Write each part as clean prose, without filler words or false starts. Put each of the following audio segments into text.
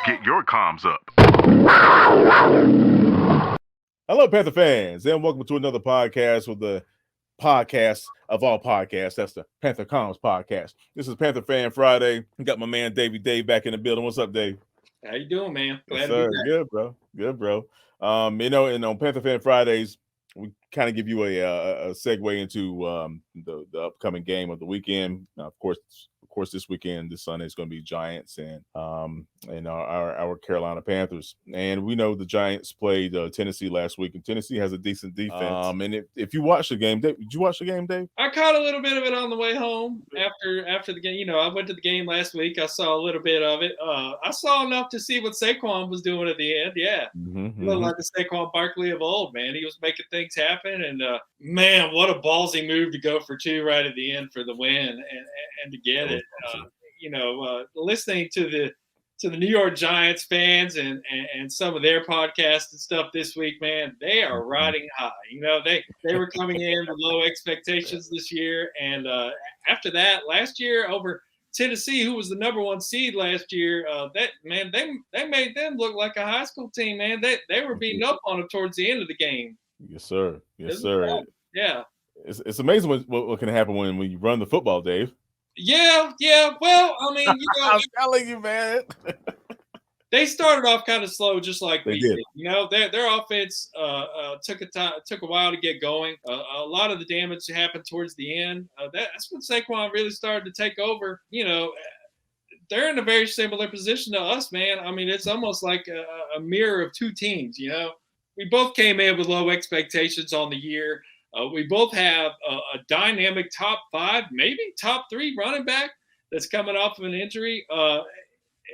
Get your comms up. Hello, Panther fans, and welcome to another podcast with the podcast of all podcasts. That's the Panther Comms podcast. This is Panther Fan Friday. We got my man Davey back in the building. What's up, Dave? How you doing, man? Yes, sir. Good, bro. Good, bro. And on Panther Fan Fridays, we kind of give you a segue into the upcoming game of the weekend. Of course, this weekend, this Sunday, is going to be Giants and our Carolina Panthers. And we know the Giants played Tennessee last week, and Tennessee has a decent defense. And if you watch the game, did you watch the game, Dave? I caught a little bit of it on the way home after the game. You know, I went to the game last week. I saw a little bit of it. I saw enough to see what Saquon was doing at the end. Yeah, looked like the Saquon Barkley of old, man. He was making things happen, and man, what a ballsy move to go for two right at the end for the win and to get it. Listening to the New York Giants fans and some of their podcasts and stuff this week, man, they are riding high. You know, they were coming in with low expectations this year, and after that, last year over Tennessee, who was the number one seed last year, they made them look like a high school team, man. They were beating up on them towards the end of the game. Yes, sir. Yes, sir. Yeah. It's amazing what can happen when you run the football, Dave. Yeah. Well, I mean, I'm telling you, man. They started off kind of slow, just like we did. You know, their offense took a while to get going. A lot of the damage happened towards the end. That's when Saquon really started to take over. You know, they're in a very similar position to us, man. I mean, it's almost like a mirror of two teams. You know, we both came in with low expectations on the year. We both have a dynamic top 5, maybe top 3 running back that's coming off of an injury.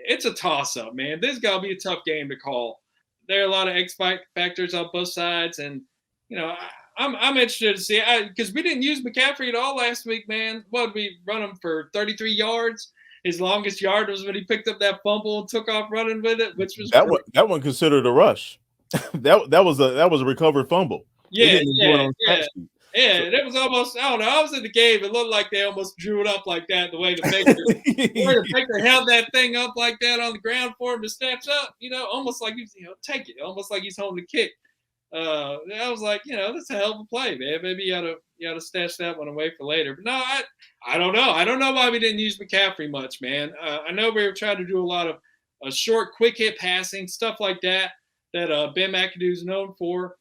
It's a toss-up, man. This is going to be a tough game to call. There are a lot of X factors on both sides, and you know, I'm interested to see because we didn't use McCaffrey at all last week, man. What, we run him for 33 yards? His longest yard was when he picked up that fumble and took off running with it, which was that one considered a rush. that was a recovered fumble. Yeah. It was almost, I don't know. I was in the game. It looked like they almost drew it up like that, the way the Baker held that thing up like that on the ground for him to snatch up, you know, almost like he's, take it, almost like he's holding the kick. I was like, that's a hell of a play, man. Maybe you ought to stash that one away for later. But no, I don't know. I don't know why we didn't use McCaffrey much, man. I know we were trying to do a lot of short, quick hit passing, stuff like that Ben McAdoo is known for.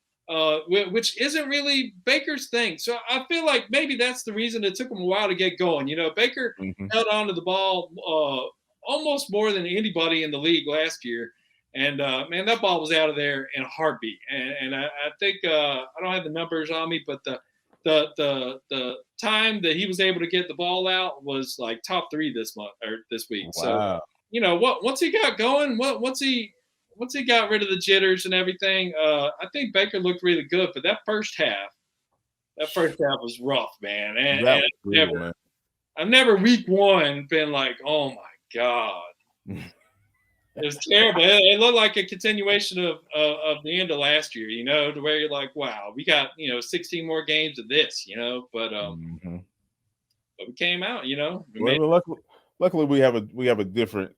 Which isn't really Baker's thing. So I feel like maybe that's the reason it took him a while to get going. You know, Baker held on to the ball almost more than anybody in the league last year. And, man, that ball was out of there in a heartbeat. And I think I don't have the numbers on me, but the time that he was able to get the ball out was like top 3 this week. Wow. So, once he got going, once he got rid of the jitters and everything, I think Baker looked really good. But that first half was rough, man. And I've never week one been like, oh my God. It was terrible. It looked like a continuation of the end of last year, to where you're like, wow, we got, 16 more games of this, but we came out, Luckily, we have a different,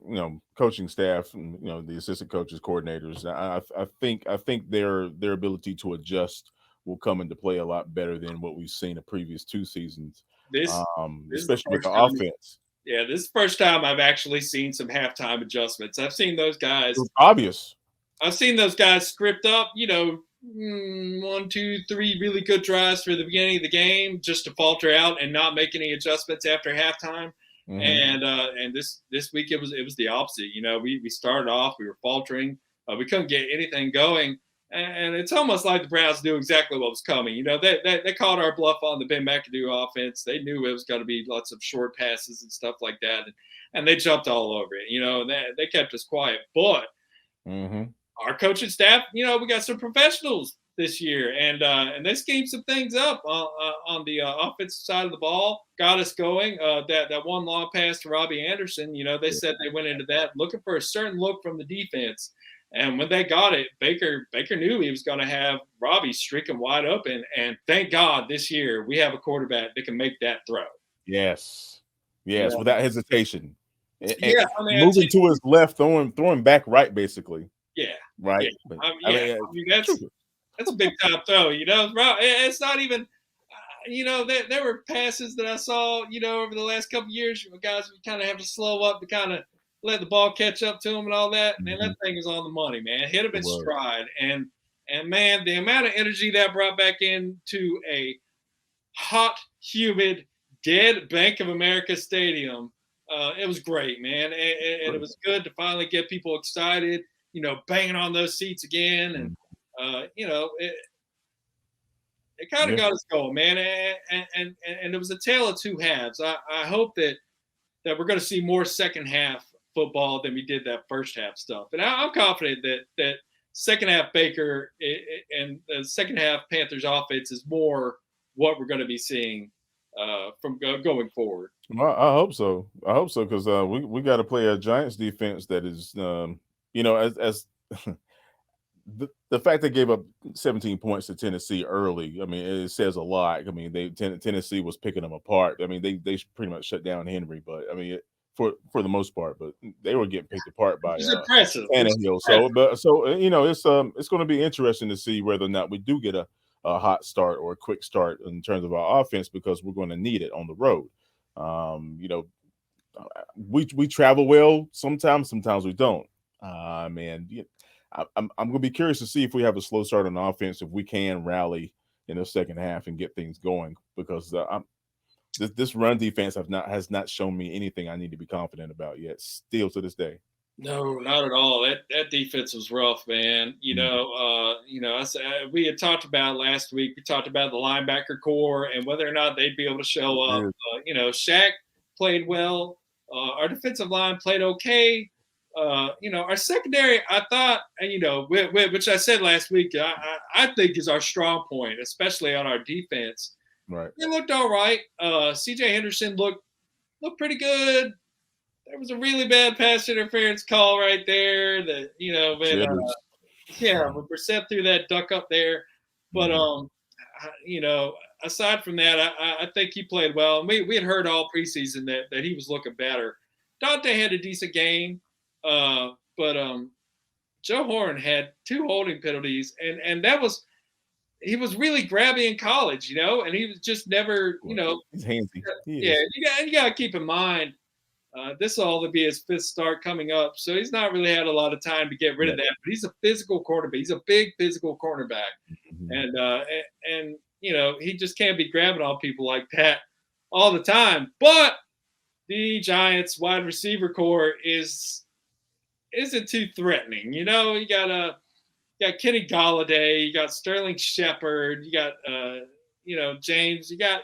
coaching staff, and the assistant coaches, coordinators. I think their ability to adjust will come into play a lot better than what we've seen the previous 2 seasons. Especially with the offense. Yeah, this is the first time I've actually seen some halftime adjustments. I've seen those guys. It was obvious. I've seen those guys script up, 1, 2, 3 really good drives for the beginning of the game, just to falter out and not make any adjustments after halftime. And this week it was the opposite. We started off, we were faltering, we couldn't get anything going, and it's almost like the Browns knew exactly what was coming. They called our bluff on the Ben McAdoo offense. They knew it was going to be lots of short passes and stuff like that, and they jumped all over it. They kept us quiet, but our coaching staff, we got some professionals this year, and they schemed some things up on the offensive side of the ball, got us going. That one long pass to Robbie Anderson, they said they went into that looking for a certain look from the defense, and when they got it, Baker knew he was going to have Robbie streaking wide open, and thank God this year we have a quarterback that can make that throw. Yes, without hesitation. Yeah, I mean, moving to his left, throwing back right, basically. yeah, Right. yeah. But, I mean that's a big time throw. Bro. It's not even. There were passes that I saw, over the last couple of years, guys, we kind of have to slow up to kind of let the ball catch up to him and all that. Man, that thing is on the money, man. Hit him in stride, and man, the amount of energy that brought back into a hot, humid, dead Bank of America stadium. It was great, man, and it was good to finally get people excited. Banging on those seats again, and it kind of got us going, man. And it was a tale of two halves. I hope that we're going to see more second half football than we did that first half stuff. And I'm confident that second half Baker and the second half Panthers offense is more what we're going to be seeing from going forward. Well, I hope so. I hope so because we got to play a Giants defense that is, as the fact they gave up 17 points to Tennessee early. I mean, it says a lot. I mean, Tennessee was picking them apart. I mean, they pretty much shut down Henry, but I mean, for the most part, but they were getting picked apart by impressive. Tannehill. It's going to be interesting to see whether or not we do get a hot start or a quick start in terms of our offense because we're going to need it on the road. We travel well sometimes we don't. Man. I'm going to be curious to see if we have a slow start on offense, if we can rally in the second half and get things going, because this run defense has not shown me anything I need to be confident about yet, still to this day. No, not at all. That defense was rough, man. We had talked about last week. We talked about the linebacker core and whether or not they'd be able to show up. Shaq played well. Our defensive line played okay. Our secondary, I thought, which I said last week, I think is our strong point, especially on our defense. Right. It looked all right. CJ Henderson looked pretty good. There was a really bad pass interference call right there that, when Brissett threw that duck up there. But, aside from that, I think he played well. And we had heard all preseason that he was looking better. Dante had a decent game. But Joe Horn had 2 holding penalties, and he was really grabby in college, and he was just never, he's handsy. You got to keep in mind this will all be his 5th start coming up, so he's not really had a lot of time to get rid of that. But he's a physical cornerback. He's a big physical cornerback, and he just can't be grabbing on people like that all the time. But the Giants wide receiver core isn't too threatening. You got Kenny Galladay, you got Sterling Shepard, you got James, you got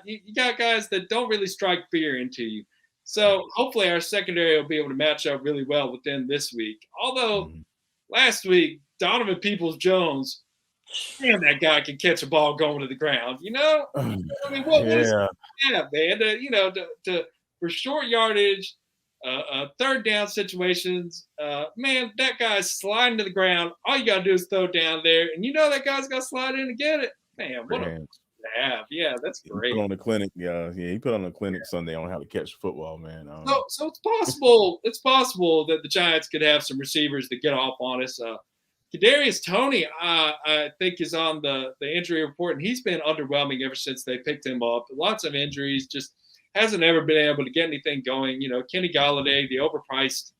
guys that don't really strike fear into you. So hopefully our secondary will be able to match up really well with them this week. Although last week Donovan Peoples-Jones, man, that guy can catch a ball going to the ground. I mean, what is man? For short yardage. Third down situations, man, that guy's sliding to the ground. All you got to do is throw it down there. And that guy's got to slide in and get it. Man, what a have. Yeah, that's great. He put on the clinic. He put on a clinic Sunday on how to catch football, man. So it's possible. It's possible that the Giants could have some receivers that get off on us. Kadarius Toney, I think, is on the injury report, and he's been underwhelming ever since they picked him up. Lots of injuries, just hasn't ever been able to get anything going. Kenny Galladay, the overpriced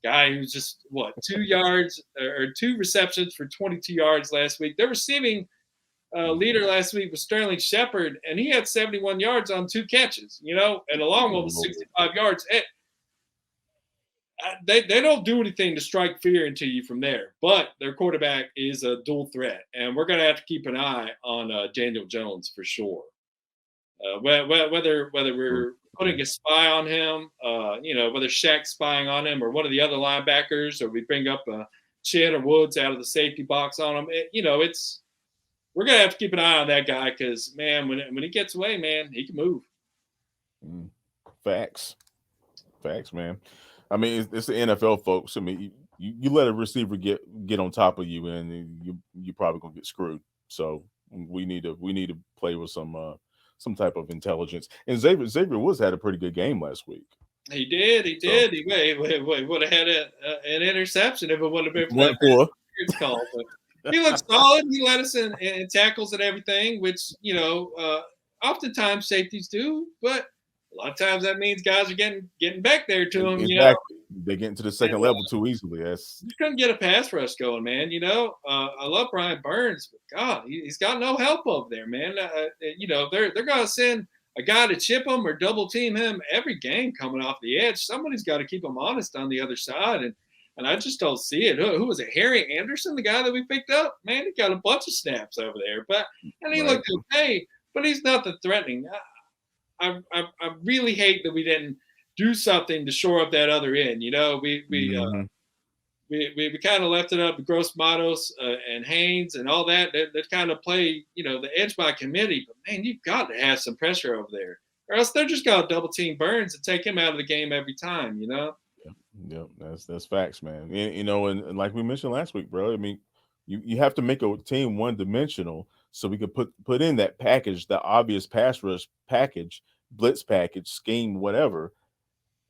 guy who's just 2 yards or 2 receptions for 22 yards last week. Their receiving leader last week was Sterling Shepard, and he had 71 yards on 2 catches, and a long one was 65 yards. They don't do anything to strike fear into you from there, but their quarterback is a dual threat, and we're going to have to keep an eye on Daniel Jones for sure. Whether we're putting a spy on him, whether Shaq's spying on him or one of the other linebackers, or we bring up Chin or Woods out of the safety box on him, we're gonna have to keep an eye on that guy because, man, when he gets away, man, he can move. Facts, man. I mean, it's the NFL, folks. I mean, you let a receiver get on top of you, and you're probably gonna get screwed. So we need to play with some type of intelligence. And Xavier Woods had a pretty good game last week. He did. He did. He would have had an interception if it wouldn't have been for that Patriots call. But he looked solid. He led us in tackles and everything, which oftentimes safeties do, but a lot of times that means guys are getting back there to him. Exactly. They get into the second level too easily. Just couldn't get a pass rush going, man. I love Brian Burns, but God, he's got no help over there, man. They're going to send a guy to chip him or double team him every game coming off the edge. Somebody's got to keep him honest on the other side, and I just don't see it. Who was it? Harry Anderson, the guy that we picked up? Man, he got a bunch of snaps over there, and he looked okay, but he's nothing threatening. I really hate that we didn't do something to shore up that other end. We kind of left it up to Gross Matos and Haynes and all that kind of play, the edge by committee. But man, you've got to have some pressure over there, or else they're just gonna double team Burns and take him out of the game every time. Yeah, that's facts, man. And like we mentioned last week, bro. I mean, you have to make a team one dimensional so we could put in that package, the obvious pass rush package, blitz package, scheme, whatever,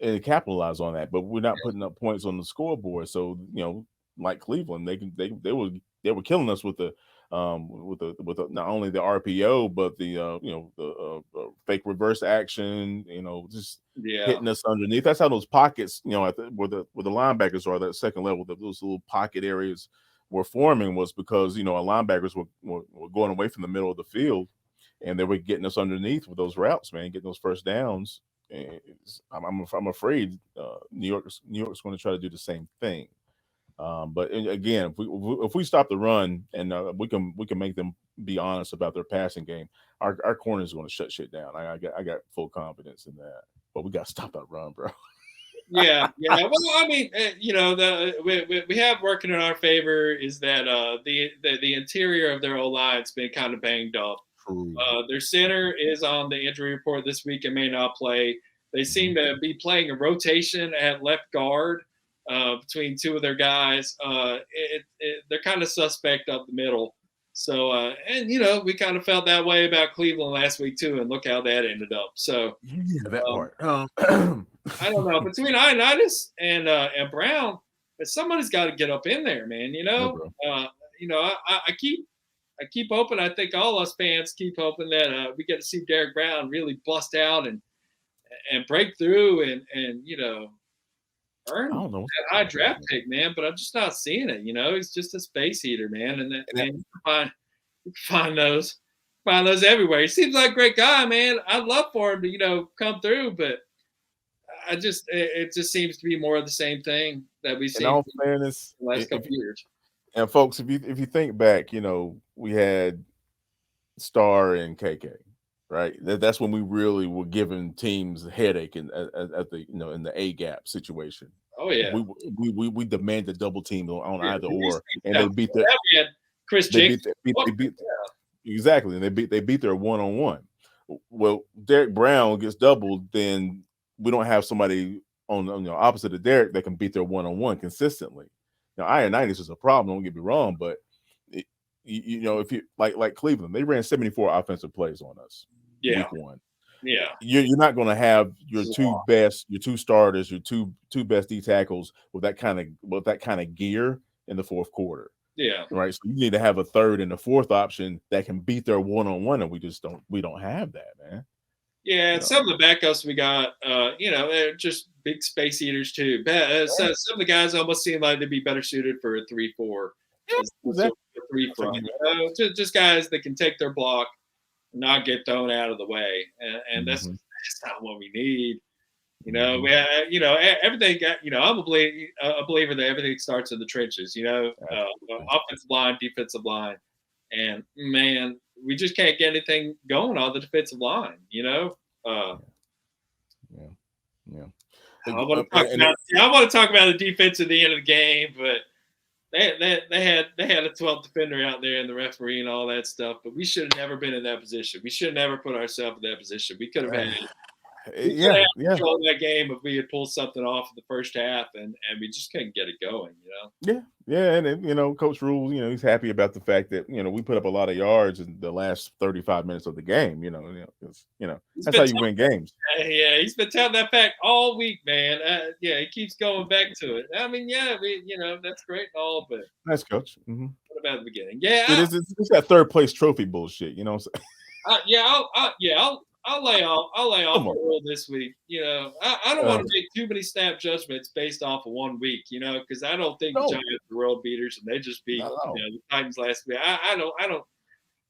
and capitalize on that. But we're not putting up points on the scoreboard. So like Cleveland, they were killing us with the not only the RPO but the fake reverse action. Just hitting us underneath. That's how those pockets, where the linebackers are, that second level, those little pocket areas were forming, was because our linebackers were going away from the middle of the field, and they were getting us underneath with those routes, man, getting those first downs. And I'm afraid New York's going to try to do the same thing. But again, if we stop the run and we can make them be honest about their passing game, our corner is going to shut shit down. I got full confidence in that. But we got to stop that run, bro. Yeah. Well, I mean, we have working in our favor is that the interior of their O-line's been kind of banged up. Their center is on the injury report this week and may not play. They seem to be playing a rotation at left guard between two of their guys. They're kind of suspect up the middle. So, we kind of felt that way about Cleveland last week too, and look how that ended up. So, that part. I don't know. Between Ioannidis and Brown, somebody's got to get up in there, man. I keep hoping. I think all us fans keep hoping that we get to see Derek Brown really bust out and break through and earn that high draft pick, man. But I'm just not seeing it. He's just a space heater, man. And you can find those everywhere. He seems like a great guy, man. I'd love for him to come through, but it just seems to be more of the same thing that we've seen. In all fairness, the last couple years. And folks, if you think back, we had Star and KK, right? That's when we really were giving teams a headache at the in the A gap situation. Oh yeah, we demanded double team on either or, and they beat their Chris Jacobs. Exactly, and they beat their one-on-one. Well, Derek Brown gets doubled, then we don't have somebody on the opposite of Derek that can beat their one-on-one consistently. Now, Ioannidis is a problem. Don't get me wrong, but if you like Cleveland, they ran 74 offensive plays on us. Yeah. Week one. Yeah. You're not going to have your two starters, your two best D tackles with that kind of gear in the fourth quarter. Yeah. Right. So you need to have a third and a fourth option that can beat their one-on-one, and we don't have that, man. Yeah, and some of the backups we got, they're just big space eaters too. Some of the guys almost seem like they'd be better suited for a 3-4. Exactly. 3-front. Just guys that can take their block, not get thrown out of the way, and that's not what we need. Everything got. I'm a believer that everything starts in the trenches. Offensive line, defensive line, and man, we just can't get anything going on the defensive line. Yeah. I want to talk about the defense at the end of the game, but they had a 12th defender out there and the referee and all that stuff. But we should have never been in that position. We should have never put ourselves in that position. We could have had We could have control that game if we had pulled something off in the first half, and we just couldn't get it going, Yeah, and Coach Rule, he's happy about the fact that we put up a lot of yards in the last 35 minutes of the game. That's how you win games. Yeah, he's been telling that fact all week, man. He keeps going back to it. I mean, that's great and all, but nice, Coach. Mm-hmm. What about the beginning? Yeah, it's that third place trophy bullshit. You know what I'm saying? I'll lay off a little this week. I don't want to make too many snap judgments based off of 1 week. Because I don't think the Giants are world beaters, and they just beat the Titans last week. I don't.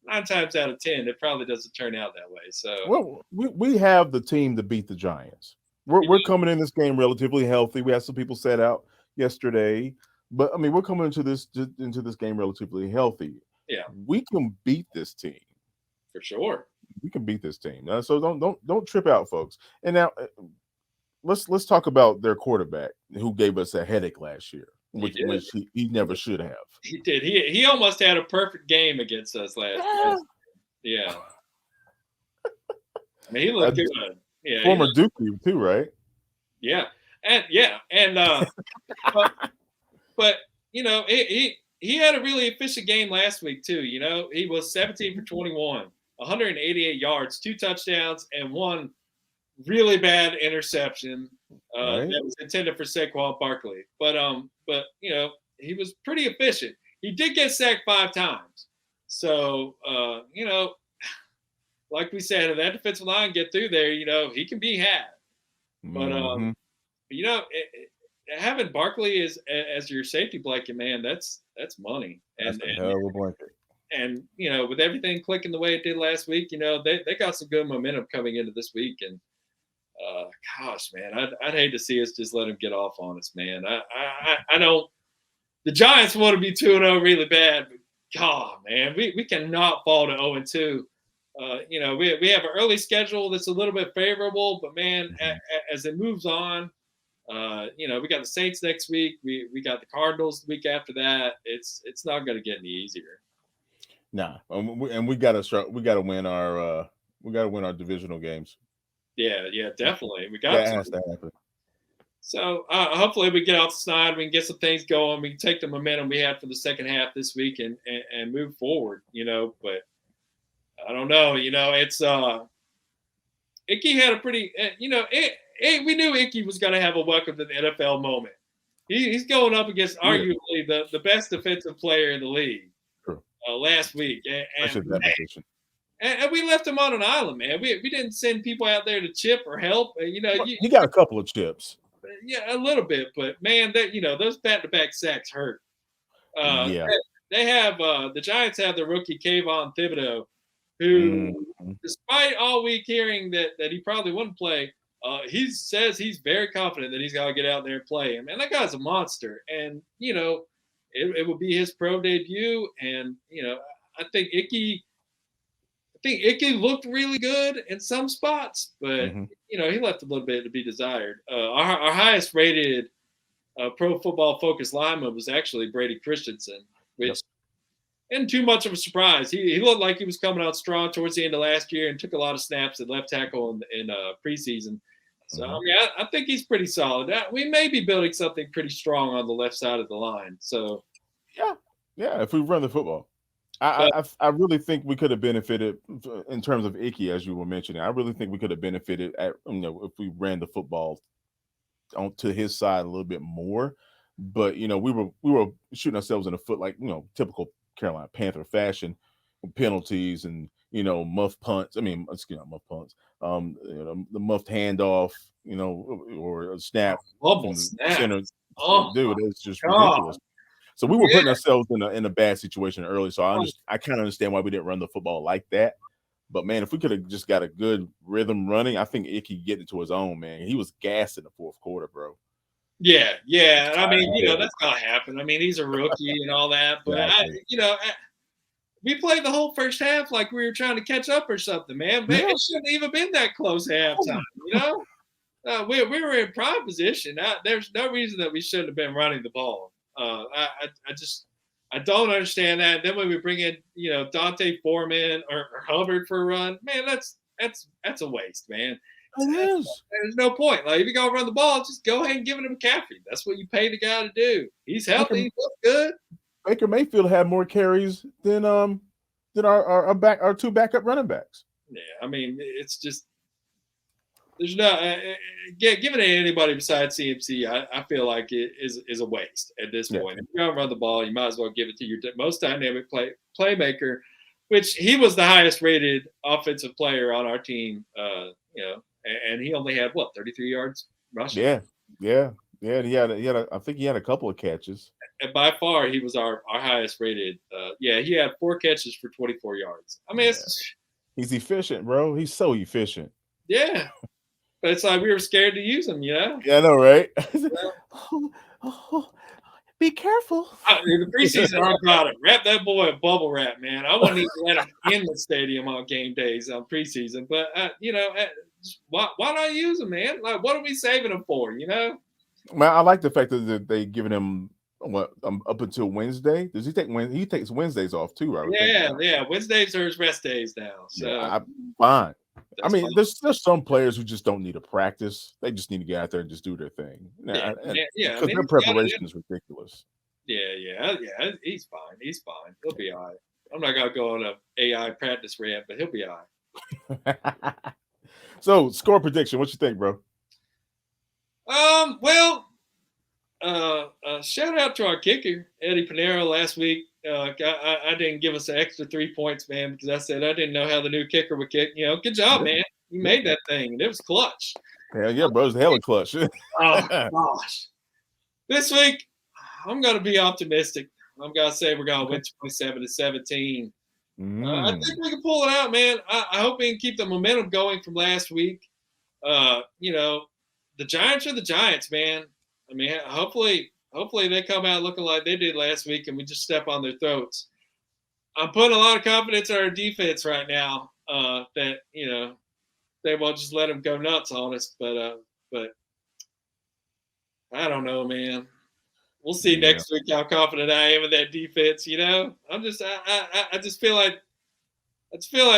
9 times out of 10, it probably doesn't turn out that way. So, we have the team to beat the Giants. We're coming in this game relatively healthy. We had some people set out yesterday, but I mean, we're coming into this game relatively healthy. Yeah, we can beat this team for sure. We can beat this team. So don't trip out, folks. And now let's talk about their quarterback who gave us a headache last year, which he never should have. He did. He almost had a perfect game against us last year. Yeah. I mean, he looked good. Yeah. Former Duke too, right? Yeah. And but he had a really efficient game last week too. He was 17 for 21, 188 yards, 2 touchdowns, and 1 really bad interception that was intended for Saquon Barkley. But he was pretty efficient. He did get sacked 5 times. So like we said, if that defensive line get through there, he can be had. But having Barkley as your safety blanket, man, that's money. That's a hell of a blanket. And with everything clicking the way it did last week, they got some good momentum coming into this week. And gosh, man, I'd hate to see us just let him get off on us, man. I don't. The Giants want to be 2-0 really bad, but God, man, we cannot fall to 0-2. We have an early schedule that's a little bit favorable, but man, as it moves on, we got the Saints next week. We got the Cardinals the week after that. It's not going to get any easier. Nah, and we got to win our divisional games. Yeah, definitely. We got that has to happen. So hopefully we get off the snide, we can get some things going, we can take the momentum we had for the second half this week and move forward. But I don't know. It's Icky had a pretty. We knew Icky was going to have a welcome to the NFL moment. He's going up against arguably the best defensive player in the league last week, and we left him on an island, man. We didn't send people out there to chip or help. He got a couple of chips. Yeah, a little bit, but man, those back-to-back sacks hurt. They have the Giants have the rookie Kayvon Thibodeau, who, despite all week hearing that he probably wouldn't play, he says he's very confident that he's got to get out there and play. And man, that guy's a monster. And it will be his pro debut. And I think Icky looked really good in some spots, but he left a little bit to be desired. Our highest rated Pro Football Focus lineman was actually Brady Christensen, which isn't too much of a surprise. He looked like he was coming out strong towards the end of last year and took a lot of snaps at left tackle in preseason. So I think he's pretty solid. We may be building something pretty strong on the left side of the line. So yeah, if we run the football. I really think we could have benefited in terms of Icky, as you were mentioning. I really think we could have benefited if we ran the football to his side a little bit more. But we were shooting ourselves in the foot like typical Carolina Panther fashion, penalties and muff punts. I mean, excuse me, muff punts. The muffed handoff, or a snap. Center. Dude, it's just ridiculous. So we were putting ourselves in a bad situation early. So I kind of understand why we didn't run the football like that. But man, if we could have just got a good rhythm running, I think Icky could get into his own, man. He was gassed in the fourth quarter, bro. Yeah. I mean, that's gonna happen. I mean, he's a rookie and all that, but we played the whole first half like we were trying to catch up or something, man. It shouldn't even been that close at halftime. We were in prime position. There's no reason that we shouldn't have been running the ball. I don't understand that. Then when we bring in, Dante Foreman or Hubbard for a run, man, that's a waste, man. There's no point. Like if you're gonna run the ball, just go ahead and give it to McCaffrey. That's what you pay the guy to do. He's healthy. He looks good. Baker Mayfield had more carries than our two backup running backs. Yeah, I mean, it's just there's no giving it to anybody besides CMC. I feel like it is a waste at this point. If you're gonna run the ball, you might as well give it to your most dynamic playmaker, which he was the highest rated offensive player on our team. And he only had 33 yards rushing. Yeah. He had I think he had a couple of catches. And by far, he was our highest rated. He had 4 catches for 24 yards. I mean, he's efficient, bro. He's so efficient. Yeah. But it's like we were scared to use him, Yeah, I know, right? Be careful. The preseason, I got it. Wrap that boy a bubble wrap, man. I wouldn't even let him in the stadium on game days on preseason. But, why not use him, man? Like, what are we saving him for, Man, I like the fact that they giving him up until Wednesday. Does he take He takes Wednesdays off too, right? Yeah. Wednesdays are his rest days now. So fine. I mean, there's some players who just don't need to practice. They just need to get out there and just do their thing. Because their preparation is ridiculous. Yeah. He's fine. He'll be all right. I'm not gonna go on a AI practice rant, but he'll be all right. So, score prediction. What you think, bro? Shout out to our kicker, Eddie Pinero, last week. I didn't give us an extra 3 points, man, because I said I didn't know how the new kicker would kick. Good job, man. You made that thing, and it was clutch. Hell yeah, bro. It was hella clutch. Oh, gosh. This week, I'm going to be optimistic. I'm going to say we're going to win 27-17. I think we can pull it out, man. I hope we can keep the momentum going from last week. The Giants are the Giants, man. I mean, hopefully they come out looking like they did last week and we just step on their throats. I'm putting a lot of confidence in our defense right now that, they won't just let them go nuts on us. But I don't know, man. We'll see next week how confident I am in that defense, I'm just I just feel like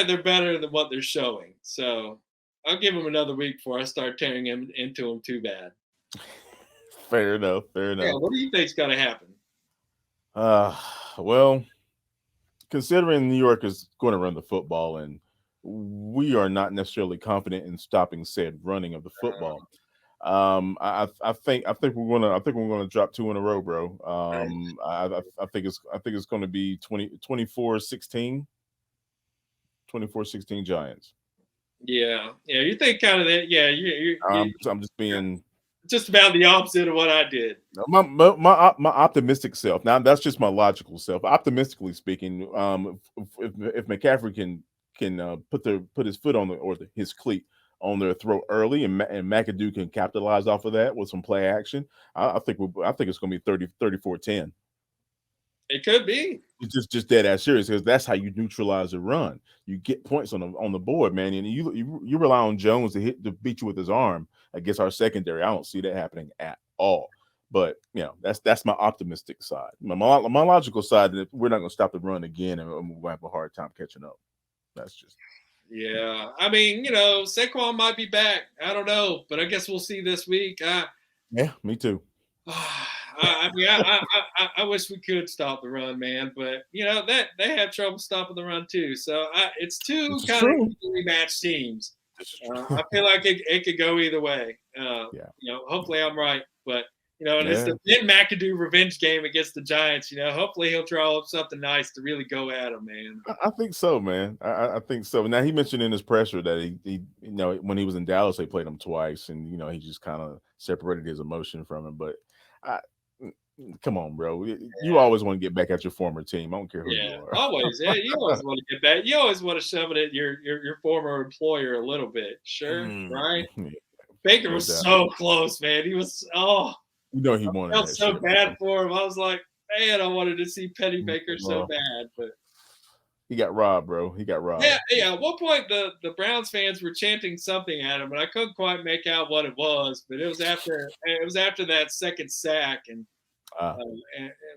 they're better than what they're showing. So I'll give them another week before I start tearing them into them too bad. Fair enough. Yeah, what do you think's going to happen? Well, considering New York is going to run the football, and we are not necessarily confident in stopping said running of the football. I think we're gonna drop 2 in a row, bro. I think it's going to be 24-16 Giants. Yeah. You think kind of that? Yeah, I'm just being just about the opposite of what I did. My optimistic self. Now that's just my logical self. Optimistically speaking, if McCaffrey can put his foot on his cleat on their throat early, and McAdoo can capitalize off of that with some play action, I think it's going to be 34-10. It could be. It's just dead ass serious, because that's how you neutralize a run. You get points on the board, man, and you rely on Jones to beat you with his arm against our secondary. I don't see that happening at all. But that's my optimistic side. My logical side, that we're not going to stop the run again, and we're going to have a hard time catching up. That's just. Yeah, I mean, Saquon might be back. I don't know, but I guess we'll see this week. Yeah, me too. I wish we could stop the run, man, but that they have trouble stopping the run too. So it's two kind of equally matched teams. I feel like it could go either way. Hopefully I'm right, but it's the Ben McAdoo revenge game against the Giants. Hopefully he'll draw up something nice to really go at him, man. I think so, man. I think so. Now he mentioned in his presser that he when he was in Dallas, they played him twice, and he just kind of separated his emotion from him. But come on, bro. You always want to get back at your former team. I don't care who you are. Always. Yeah, you always want to get back. You always want to shove it at your former employer a little bit. Sure, right? Yeah. Baker was so close, man. He was he wanted. I felt so bad for him. I was like, man, I wanted to see Penny Baker so bad, but he got robbed, bro. He got robbed. Yeah. At one point, the Browns fans were chanting something at him, and I couldn't quite make out what it was. But it was after that second sack, and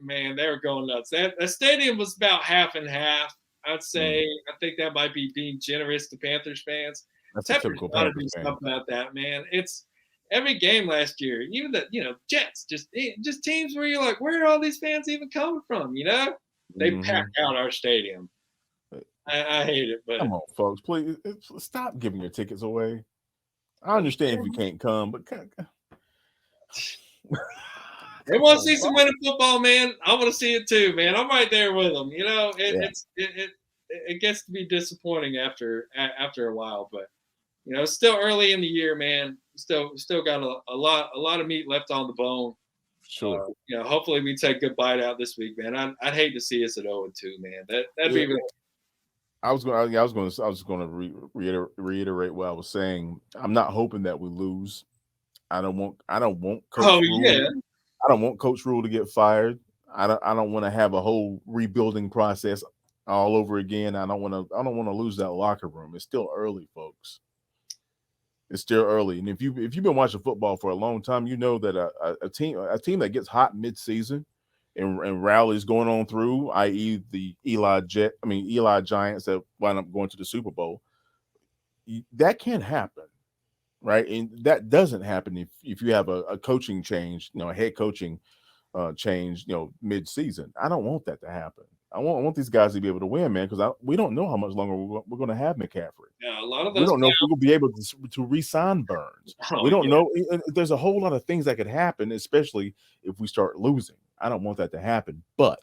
man, they were going nuts. That stadium was about half and half. I'd say. I think that might be being generous to Panthers fans. That's a typical got to do Panthers fan. something about that, man. It's every game last year, even the Jets, just teams where you're like, where are all these fans even coming from? They pack out our stadium. I hate it, but come on, folks, please stop giving your tickets away. I understand if you can't come, but they want to see some winning football, man. I want to see it too, man. I'm right there with them. It gets to be disappointing after a while, but it's still early in the year, man. Still got a lot of meat left on the bone. Sure. Hopefully we take a good bite out this week, man. I'd hate to see us at 0-2, man. That'd be. I was going to reiterate what I was saying. I'm not hoping that we lose. I don't want Coach Rule. Yeah. I don't want Coach Rule to get fired. I don't want to have a whole rebuilding process all over again. I don't want to lose that locker room. It's still early, folks. It's still early, and if you've been watching football for a long time, you know that a team that gets hot mid-season and rallies going on through, i.e. the Eli Giants that wind up going to the Super Bowl, that can happen, right? And that doesn't happen if you have a coaching change, a head coaching change, mid-season. I don't want that to happen. I want these guys to be able to win, man, because we don't know how much longer we're going to have McCaffrey. Yeah, a lot of those. We don't know if we're going to be able to re-sign Burns. We don't know. There's a whole lot of things that could happen, especially if we start losing. I don't want that to happen, but.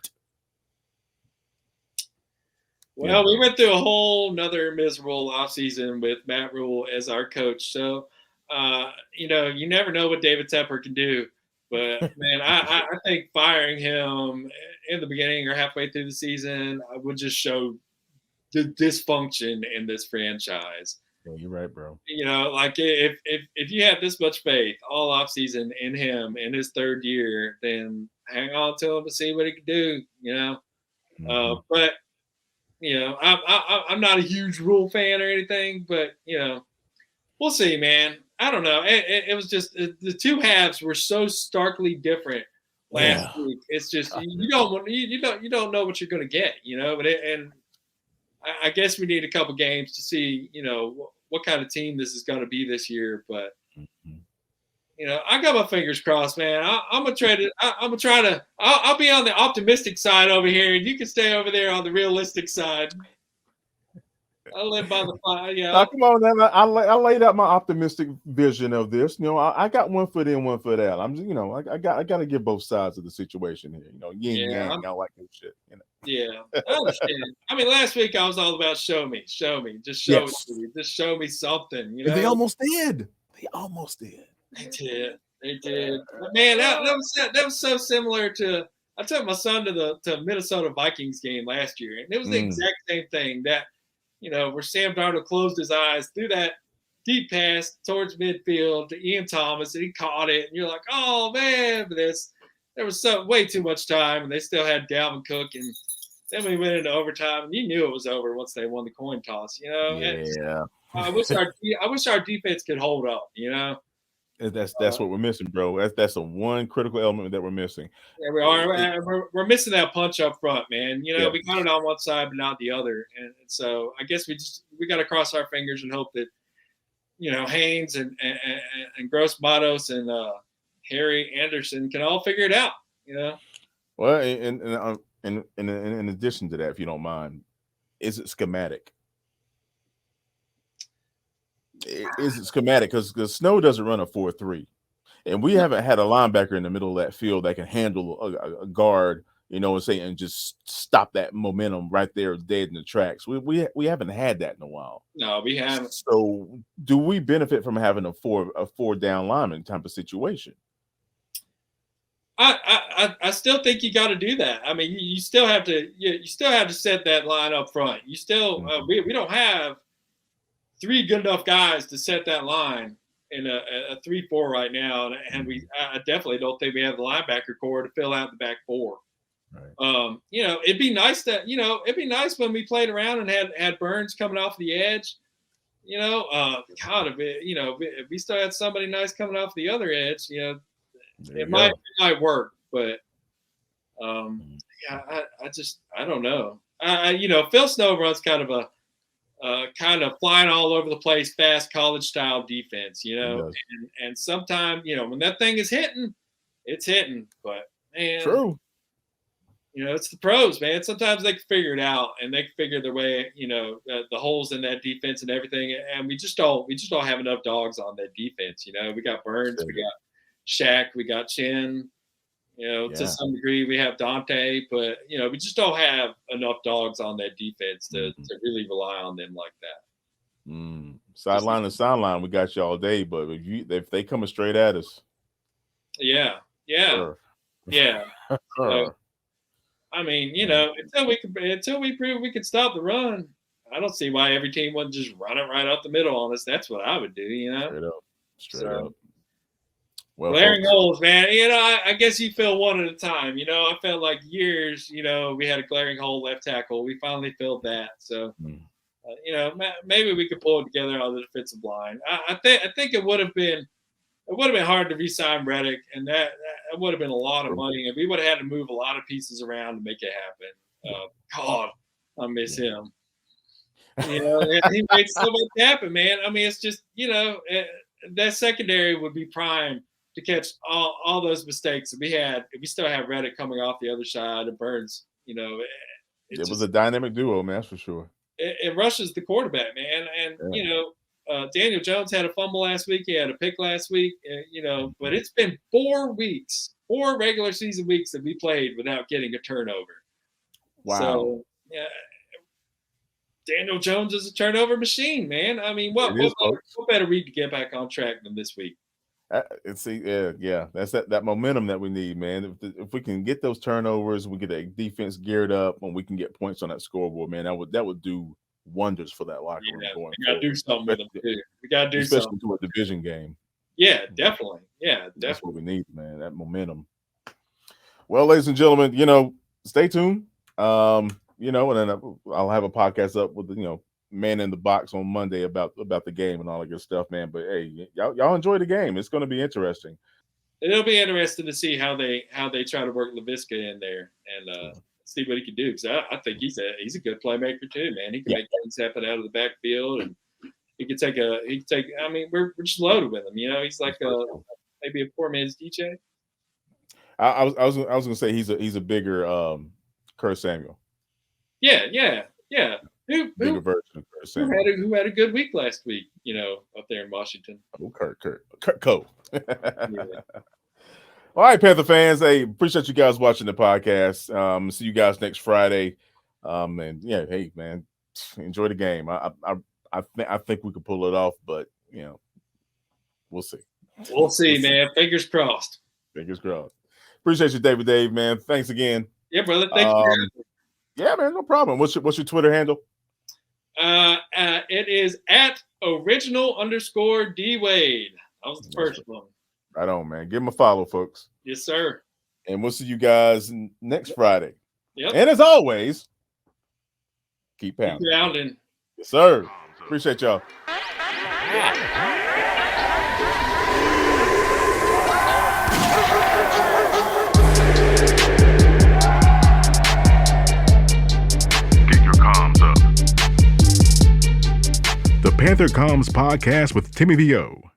Well, we went through a whole nother miserable offseason with Matt Rule as our coach. So, you never know what David Tepper can do. But, man, I think firing him in the beginning or halfway through the season would just show the dysfunction in this franchise. Yeah, you're right, bro. Like if you have this much faith all offseason in him in his third year, then hang on to him and see what he can do, But, I'm not a huge Rule fan or anything, but, we'll see, man. I don't know. It was just the two halves were so starkly different last week. It's just you don't know what you're going to get, But and I guess we need a couple games to see, what kind of team this is going to be this year. But I got my fingers crossed, man. I'm gonna try to. I'll be on the optimistic side over here, and you can stay over there on the realistic side. I live by the fire. Yeah. Come on, man. I laid out my optimistic vision of this. I got one foot in, one foot out. I'm just, I got to give both sides of the situation here. Yin yang. I like that shit. Yeah, I understand. I mean, last week I was all about show me, just show me, just show me something. They almost did. They did. Man, that was so similar to. I took my son to the Minnesota Vikings game last year, and it was the exact same thing. That where Sam Darnold closed his eyes, threw that deep pass towards midfield to Ian Thomas, and he caught it. And you're like, oh man, but there was way too much time, and they still had Dalvin Cook, and then we went into overtime, and you knew it was over once they won the coin toss. Yeah. I wish our defense could hold up. That's what we're missing, bro. That's the one critical element that we're missing. Yeah, we are. We're missing that punch up front, man. We got it on one side but not the other, and so I guess we got to cross our fingers and hope that Haynes and Gross Matos and Harry Henderson can all figure it out. Well, and in addition to that, if you don't mind, is it schematic? Is it schematic? Because Snow doesn't run a 4-3, and we haven't had a linebacker in the middle of that field that can handle a guard, and just stop that momentum right there dead in the tracks. We haven't had that in a while. No, we haven't. So, do we benefit from having a four down lineman type of situation? I still think you got to do that. I mean, you still have to set that line up front. You still we don't have three good enough guys to set that line in a 3-4 right now, and I definitely don't think we have the linebacker core to fill out the back four. Right. It'd be nice when we played around and had Burns coming off the edge. If we still had somebody nice coming off the other edge, it might work, but I don't know. Phil Snow runs kind of kind of flying all over the place, fast college style defense, and sometimes, when that thing is hitting, it's hitting, but man, true. It's the pros, man. Sometimes they can figure it out and they can figure their way, the holes in that defense and everything. And we just don't have enough dogs on that defense. We got Burns, we got Shaq, we got Chin, to some degree we have Dante, but we just don't have enough dogs on that defense to really rely on them like that. Sideline to sideline, we got you all day, but if they coming straight at us. Yeah. Sure. Yeah. So, I mean, until we prove we can stop the run, I don't see why every team wouldn't just run it right up the middle on us. That's what I would do, Straight up. Well, glaring holes, man. I guess you feel one at a time. I felt like years, we had a glaring hole left tackle. We finally filled that. So, maybe we could pull it together on the defensive line. I think it would have been hard to re-sign Reddick, and that would have been a lot of money, and we would have had to move a lot of pieces around to make it happen. God, I miss him. He made so much happen, man. I mean, it's just that secondary would be prime to catch all those mistakes that we still have Reddick coming off the other side and Burns. It was a dynamic duo, man. That's for sure. It rushes the quarterback, man, and Daniel Jones had a fumble last week. He had a pick last week, but it's been 4 regular season weeks that we played without getting a turnover. Wow. So, Daniel Jones is a turnover machine, man. I mean, what better week to get back on track than this week? That's that momentum that we need, man. If we can get those turnovers, we get that defense geared up, and we can get points on that scoreboard, man. That would do wonders for that locker room going we gotta do something with them too. We gotta do something, especially to a division game. Yeah, definitely. That's what we need, man. That momentum. Well, ladies and gentlemen, stay tuned. And then I'll have a podcast up with man in the box on Monday about the game and all that good stuff, man. But hey, y'all enjoy the game. It's going to be interesting. It'll be interesting to see how they try to work LaVisca in there and see what he can do, because I think he's a good playmaker too, man. He can make things happen out of the backfield, and he can take. I mean, we're just loaded with him. He's like maybe a poor man's DJ. I was going to say he's a bigger Curtis Samuel. Yeah. Bigger version of Curtis Samuel. Who had a good week last week? Up there in Washington. Oh, Kurt Cole. All right, Panther fans. Hey, appreciate you guys watching the podcast. See you guys next Friday. And hey, man, enjoy the game. I think we could pull it off, but we'll see. We'll see, man. Fingers crossed. Fingers crossed. Appreciate you, Dave, man. Thanks again. Yeah, brother. Thanks for having me. Yeah, man, no problem. What's your Twitter handle? It is @original_D Wade. That was the first one. Right on, man. Give him a follow, folks. Yes, sir. And we'll see you guys next Friday. Yep. And as always, keep pounding. Keep pounding. Yes, sir. Appreciate y'all. The Panther Comms Podcast with Timmy VO.